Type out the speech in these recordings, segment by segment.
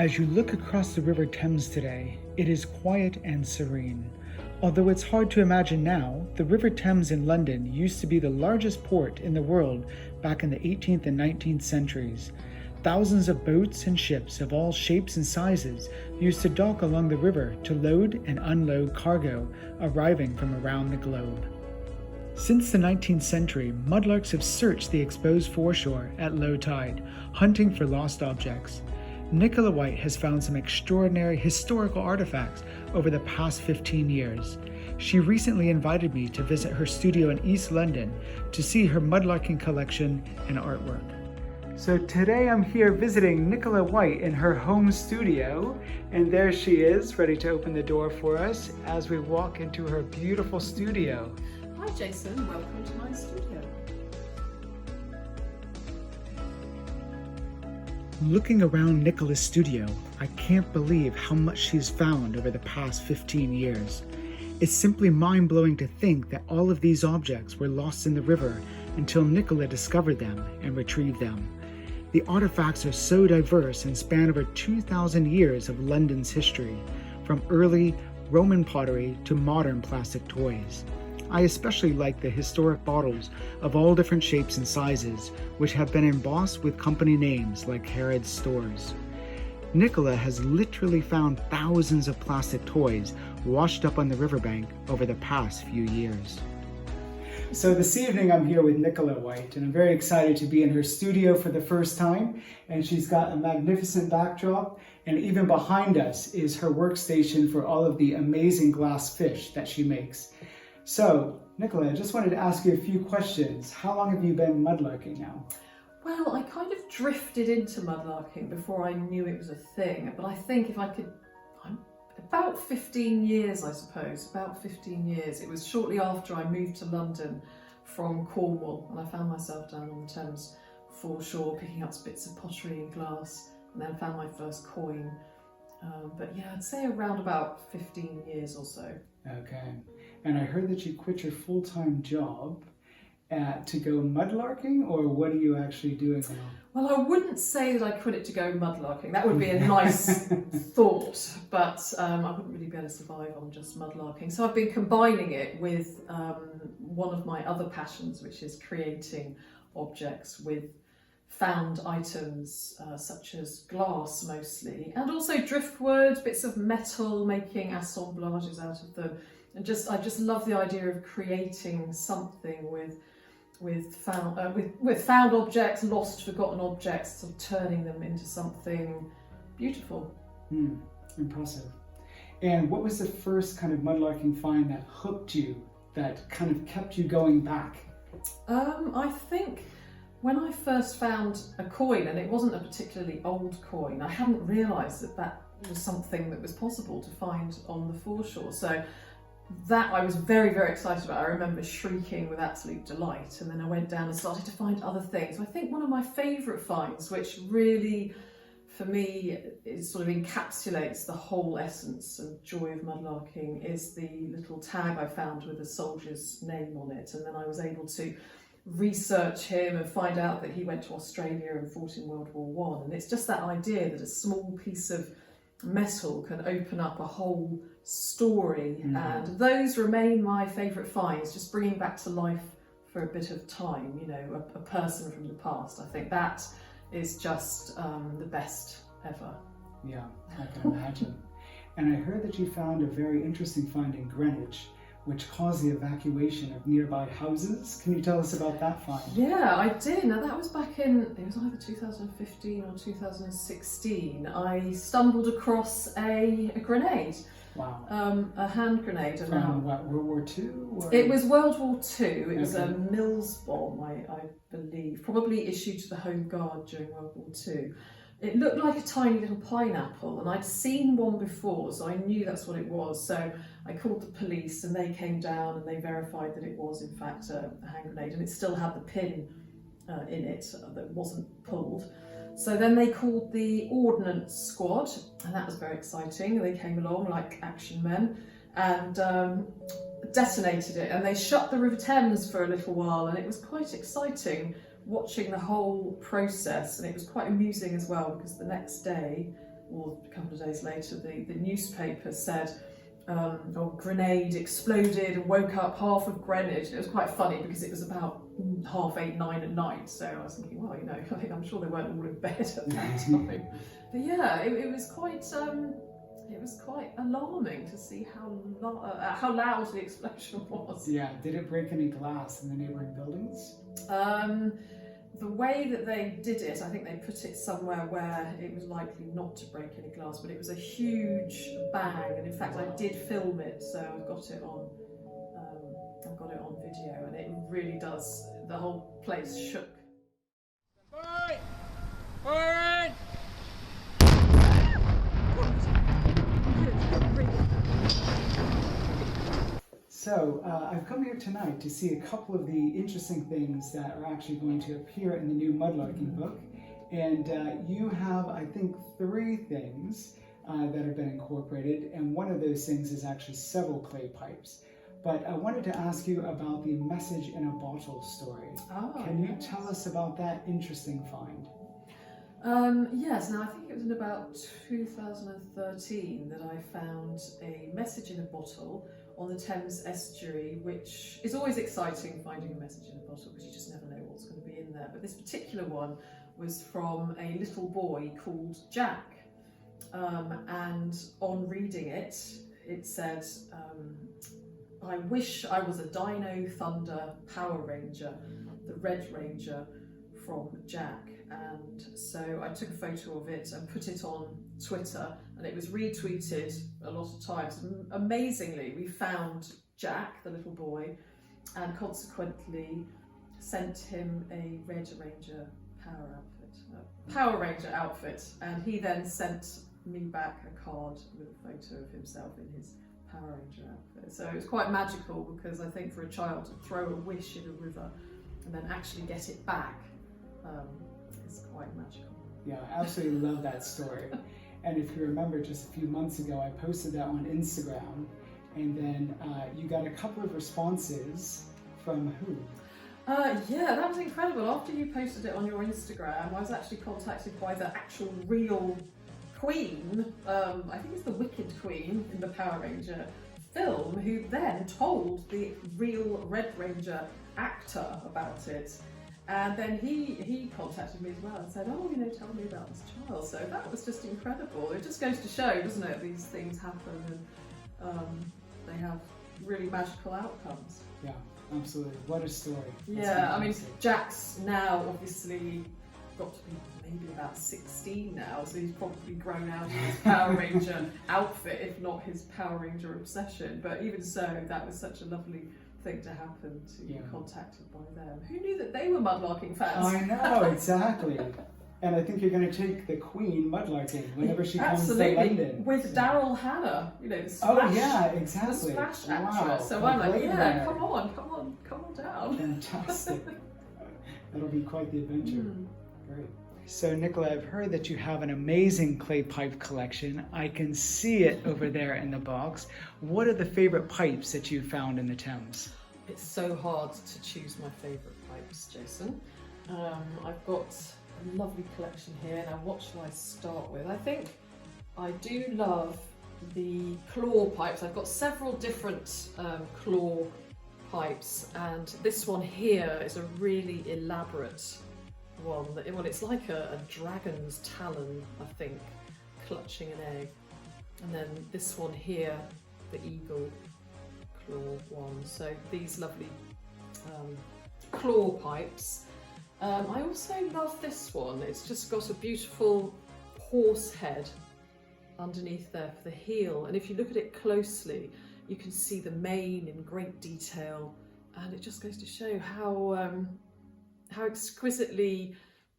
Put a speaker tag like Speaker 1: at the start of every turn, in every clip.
Speaker 1: As you look across the River Thames today, it is quiet and serene. Although it's hard to imagine now, the River Thames in London used to be the largest port in the world back in the 18th and 19th centuries. Thousands of boats and ships of all shapes and sizes used to dock along the river to load and unload cargo arriving from around the globe. Since the 19th century, mudlarks have searched the exposed foreshore at low tide, hunting for lost objects. Nicola White has found some extraordinary historical artifacts over the past 15 years. She recently invited me to visit her studio in East London to see her mudlarking collection and artwork. So today I'm here visiting Nicola White in her home studio, and there she is, ready to open the door for us as we walk into her beautiful studio.
Speaker 2: Hi Jason, welcome to my studio.
Speaker 1: Looking around Nicola's studio, I can't believe how much she's found over the past 15 years. It's simply mind-blowing to think that all of these objects were lost in the river until Nicola discovered them and retrieved them. The artifacts are so diverse and span over 2,000 years of London's history, from early Roman pottery to modern plastic toys. I especially like the historic bottles of all different shapes and sizes, which have been embossed with company names like Harrods Stores. Nicola has literally found thousands of plastic toys washed up on the riverbank over the past few years. So this evening I'm here with Nicola White, and I'm very excited to be in her studio for the first time. And she's got a magnificent backdrop, and even behind us is her workstation for all of the amazing glass fish that she makes. So, Nicola, I just wanted to ask you a few questions. How long have you been mudlarking now?
Speaker 2: Well, I kind of drifted into mudlarking before I knew it was a thing, but I think if I could, about 15 years I suppose, about 15 years. It was shortly after I moved to London from Cornwall, and I found myself down on the Thames foreshore picking up bits of pottery and glass, and then found my first coin. But yeah, I'd say around about 15 years or so.
Speaker 1: Okay. And I heard that you quit your full-time job to go mudlarking, or what are you actually doing now?
Speaker 2: Well, I wouldn't say that I quit it to go mudlarking. That would be a nice thought, but I wouldn't really be able to survive on just mudlarking. So I've been combining it with one of my other passions, which is creating objects with found items such as glass mostly, and also driftwood, bits of metal, making assemblages out of them. And I just love the idea of creating something with found objects, lost, forgotten objects, sort of turning them into something beautiful.
Speaker 1: Impressive. And what was the first kind of mudlarking find that hooked you, that kind of kept you going back?
Speaker 2: I think when I first found a coin, and it wasn't a particularly old coin, I hadn't realised that was something that was possible to find on the foreshore. So that I was very, very excited about. I remember shrieking with absolute delight, and then I went down and started to find other things. So I think one of my favourite finds, which really, for me, sort of encapsulates the whole essence and joy of mudlarking, is the little tag I found with a soldier's name on it. And then I was able to research him and find out that he went to Australia and fought in World War I. And it's just that idea that a small piece of metal can open up a whole story, and those remain my favourite finds, just bringing back to life for a bit of time, you know, a person from the past. I think that is just the best ever.
Speaker 1: Yeah, I can imagine. And I heard that you found a very interesting find in Greenwich, which caused the evacuation of nearby houses. Can you tell us about that find?
Speaker 2: Yeah, I did. Now that was back in, it was either 2015 or 2016. I stumbled across a grenade.
Speaker 1: Wow.
Speaker 2: A hand grenade.
Speaker 1: From what, World War II? Or?
Speaker 2: It was World War II. It was a Mills bomb, I believe, probably issued to the Home Guard during World War II. It looked like a tiny little pineapple, and I'd seen one before, so I knew that's what it was. So I called the police, and they came down and they verified that it was in fact a hand grenade, and it still had the pin in it that wasn't pulled. So then they called the ordnance squad, and that was very exciting. They came along like action men and detonated it, and they shut the River Thames for a little while, and it was quite exciting watching the whole process, and it was quite amusing as well, because the next day or a couple of days later, the newspaper said, grenade exploded and woke up half of Greenwich. And it was quite funny because it was about 8:30, 9 at night. So I was thinking, well, I'm sure they weren't all in bed at that time. But yeah, it was quite alarming to see how loud the explosion was.
Speaker 1: Yeah, did it break any glass in the neighbouring buildings?
Speaker 2: The way that they did it, I think they put it somewhere where it was likely not to break any glass, but it was a huge bang, and in fact I did film it, so I've got it on video, and it really does, the whole place shook.
Speaker 3: Forward!
Speaker 1: So, I've come here tonight to see a couple of the interesting things that are actually going to appear in the new Mudlarking book. And you have, I think, 3 things that have been incorporated, and one of those things is actually several clay pipes. But I wanted to ask you about the message in a bottle story. Can you tell us about that interesting find?
Speaker 2: Yes, now I think it was in about 2013 that I found a message in a bottle on the Thames estuary, which is always exciting, finding a message in a bottle, because you just never know what's going to be in there. But this particular one was from a little boy called Jack, and on reading it, it said, I wish I was a Dino Thunder Power Ranger, the Red Ranger from Jack. And so I took a photo of it and put it on Twitter, and it was retweeted a lot of times. Amazingly, we found Jack, the little boy, and consequently sent him a Red Ranger Power Ranger outfit, and he then sent me back a card with a photo of himself in his Power Ranger outfit. So it was quite magical, because I think for a child to throw a wish in a river and then actually get it back is quite magical.
Speaker 1: Yeah, I absolutely love that story. And if you remember, just a few months ago, I posted that on Instagram, and then you got a couple of responses from who?
Speaker 2: Yeah, that was incredible. After you posted it on your Instagram, I was actually contacted by the actual real Queen, I think it's the Wicked Queen in the Power Ranger film, who then told the real Red Ranger actor about it. And then he contacted me as well and said, tell me about this child. So that was just incredible. It just goes to show, doesn't it, these things happen, and they have really magical outcomes.
Speaker 1: Yeah, absolutely. What a story. That's
Speaker 2: yeah,
Speaker 1: fantastic.
Speaker 2: I mean, Jack's now obviously got to be maybe about 16 now, so he's probably grown out of his Power Ranger outfit, if not his Power Ranger obsession. But even so, that was such a lovely thing to happen, to be contacted by them. Who knew that they were Mudlarking fans?
Speaker 1: I know, exactly. And I think you're going to take the Queen Mudlarking whenever she comes to London.
Speaker 2: With Daryl Hannah, the Splash,
Speaker 1: exactly.
Speaker 2: the Splash actress.
Speaker 1: Wow,
Speaker 2: so I'm like,
Speaker 1: winner.
Speaker 2: come on down.
Speaker 1: Fantastic. That'll be quite the adventure. Great. So Nicola, I've heard that you have an amazing clay pipe collection. I can see it over there in the box. What are the favorite pipes that you found in the Thames?
Speaker 2: It's so hard to choose my favorite pipes, Jason. I've got a lovely collection here. Now, what shall I start with? I think I do love the claw pipes. I've got several different claw pipes, and this one here is a really elaborate one. Well, it's like a dragon's talon, I think, clutching an egg. And then this one here, the eagle claw one. So these lovely claw pipes. I also love this one. It's just got a beautiful horse head underneath there for the heel. And if you look at it closely, you can see the mane in great detail. And it just goes to show how exquisitely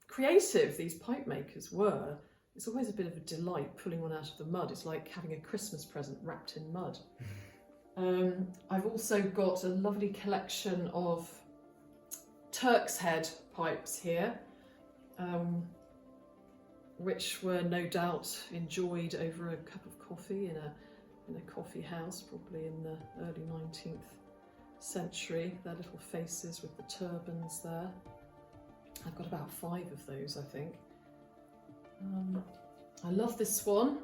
Speaker 2: creative these pipe makers were. It's always a bit of a delight pulling one out of the mud. It's like having a Christmas present wrapped in mud. I've also got a lovely collection of Turk's Head pipes here, which were no doubt enjoyed over a cup of coffee in a coffee house, probably in the early 19th century. Their little faces with the turbans there. I've got about 5 of those, I think. I love this one.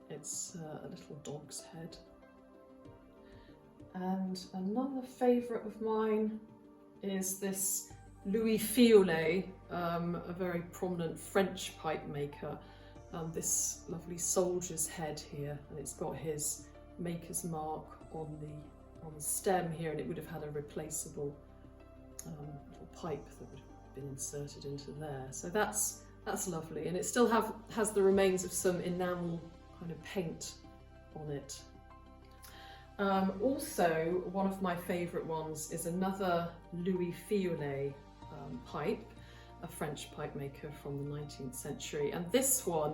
Speaker 2: It's a little dog's head. And another favourite of mine is this Louis Fiolet, a very prominent French pipe maker. This lovely soldier's head here, and it's got his maker's mark on the stem here, and it would have had a replaceable little pipe that would have been inserted into there. So that's lovely, and it still has the remains of some enamel kind of paint on it. Also, one of my favourite ones is another Louis Fiolet pipe, a French pipe maker from the 19th century, and this one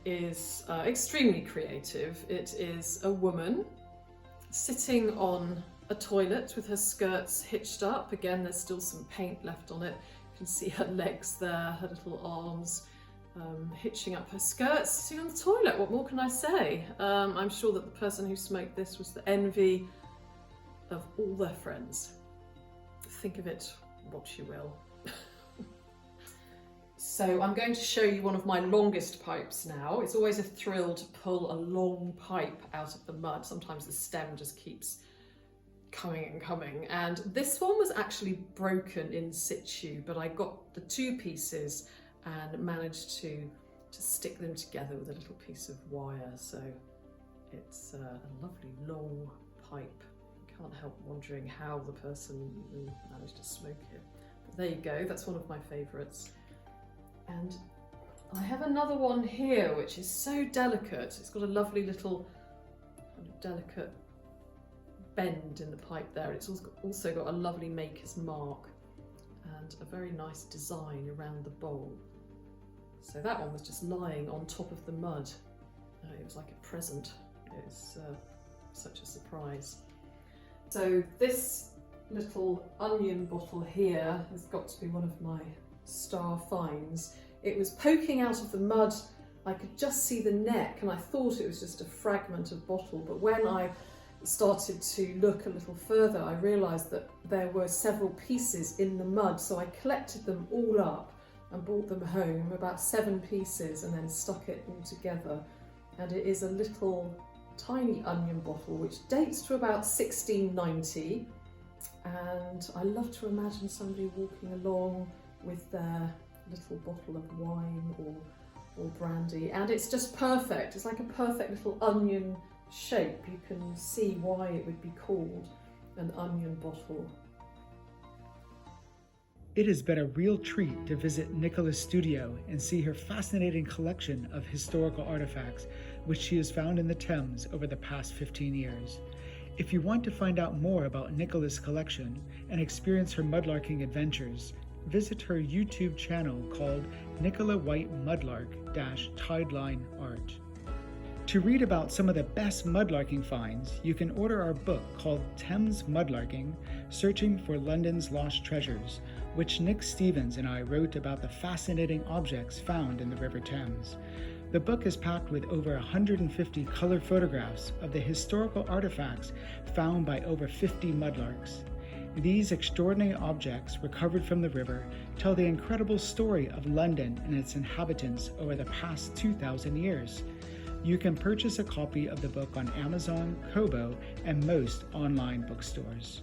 Speaker 2: is extremely creative. It is a woman sitting on a toilet with her skirts hitched up. Again, there's still some paint left on it. You can see her legs there, her little arms, hitching up her skirts, sitting on the toilet. What more can I say? I'm sure that the person who smoked this was the envy of all their friends. Think of it what you will. So I'm going to show you one of my longest pipes now. It's always a thrill to pull a long pipe out of the mud. Sometimes the stem just keeps coming and coming. And this one was actually broken in situ, but I got the two pieces and managed to stick them together with a little piece of wire. So it's a lovely long pipe. You can't help wondering how the person managed to smoke it. But there you go, that's one of my favourites. And I have another one here which is so delicate. It's got a lovely little kind of delicate bend in the pipe there. It's also got a lovely maker's mark and a very nice design around the bowl. So that one was just lying on top of the mud. It was like a present. It was such a surprise. So this little onion bottle here has got to be one of my star finds. It was poking out of the mud. I could just see the neck and I thought it was just a fragment of bottle, but when I started to look a little further, I realised that there were several pieces in the mud, so I collected them all up and brought them home, about 7 pieces, and then stuck it all together. And it is a little tiny onion bottle which dates to about 1690, and I love to imagine somebody walking along with their little bottle of wine or brandy, and it's just perfect. It's like a perfect little onion shape. You can see why it would be called an onion bottle.
Speaker 1: It has been a real treat to visit Nicola's studio and see her fascinating collection of historical artifacts, which she has found in the Thames over the past 15 years. If you want to find out more about Nicola's collection and experience her mudlarking adventures, visit her YouTube channel called Nicola White Mudlark-Tideline Art. To read about some of the best mudlarking finds, you can order our book called Thames Mudlarking: Searching for London's Lost Treasures, which Nick Stevens and I wrote about the fascinating objects found in the River Thames. The book is packed with over 150 color photographs of the historical artifacts found by over 50 mudlarks. These extraordinary objects recovered from the river tell the incredible story of London and its inhabitants over the past 2,000 years. You can purchase a copy of the book on Amazon, Kobo, and most online bookstores.